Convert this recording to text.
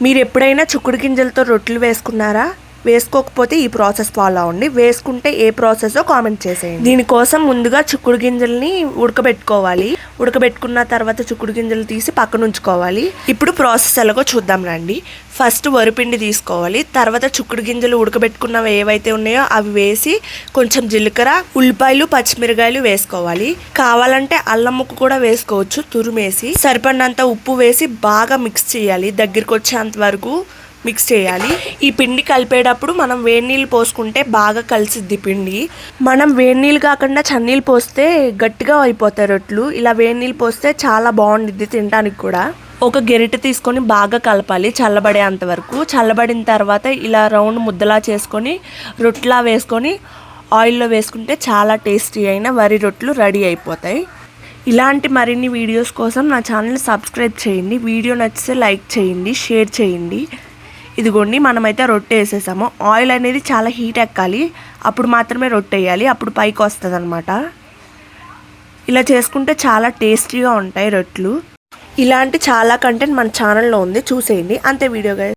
మీరు ఎప్పుడైనా చిక్కుడు గింజలతో రొట్టెలు వేసుకున్నారా? వేసుకోకపోతే ఈ ప్రాసెస్ ఫాలో అవ్వండి. వేసుకుంటే ఏ ప్రాసెసో కామెంట్ చేసేయండి. దీనికోసం ముందుగా చిక్కుడు గింజల్ని ఉడకబెట్టుకోవాలి. ఉడకబెట్టుకున్న తర్వాత చిక్కుడు గింజలు తీసి పక్కన ఉంచుకోవాలి. ఇప్పుడు ప్రాసెస్ ఎలాగో చూద్దాం రండి. ఫస్ట్ వరిపిండి తీసుకోవాలి. తర్వాత చిక్కుడు గింజలు ఉడకబెట్టుకున్నవి ఏవైతే ఉన్నాయో అవి వేసి కొంచెం జీలకర్ర, ఉల్లిపాయలు, పచ్చిమిరకాయలు వేసుకోవాలి. కావాలంటే అల్లం ముక్క కూడా వేసుకోవచ్చు తురిమేసి. సరిపడినంత ఉప్పు వేసి బాగా మిక్స్ చేయాలి. దగ్గరికి వచ్చేంత వరకు మిక్స్ చేయాలి. ఈ పిండి కలిపేటప్పుడు మనం వేడి నీళ్ళు పోసుకుంటే బాగా కలిసిద్ది పిండి. మనం వేడి నీళ్ళు కాకుండా చన్నీళ్ళు పోస్తే గట్టిగా అయిపోతాయి రొట్టెలు. ఇలా వేడి నీళ్ళు పోస్తే చాలా బాగుండిద్ది తినడానికి కూడా. ఒక గెరిటె తీసుకొని బాగా కలపాలి చల్లబడేంత వరకు. చల్లబడిన తర్వాత ఇలా రౌండ్ ముద్దలా చేసుకొని రొట్టెలా వేసుకొని ఆయిల్లో వేసుకుంటే చాలా టేస్టీ అయిన వరి రొట్టెలు రెడీ అయిపోతాయి. ఇలాంటి మరిన్ని వీడియోస్ కోసం నా ఛానల్ సబ్స్క్రైబ్ చేయండి. వీడియో నచ్చితే లైక్ చేయండి, షేర్ చేయండి. ఇదిగోండి మనమైతే రొట్టె వేసేసాము. ఆయిల్ అనేది చాలా హీట్ ఎక్కాలి, అప్పుడు మాత్రమే రొట్టె వేయాలి, అప్పుడు పైకి వస్తుంది అనమాట. ఇలా చేసుకుంటే చాలా టేస్టీగా ఉంటాయి రొట్టెలు. ఇలాంటి చాలా కంటెంట్ మన ఛానల్లో ఉంది, చూసేయండి. అంతే వీడియో గైస్.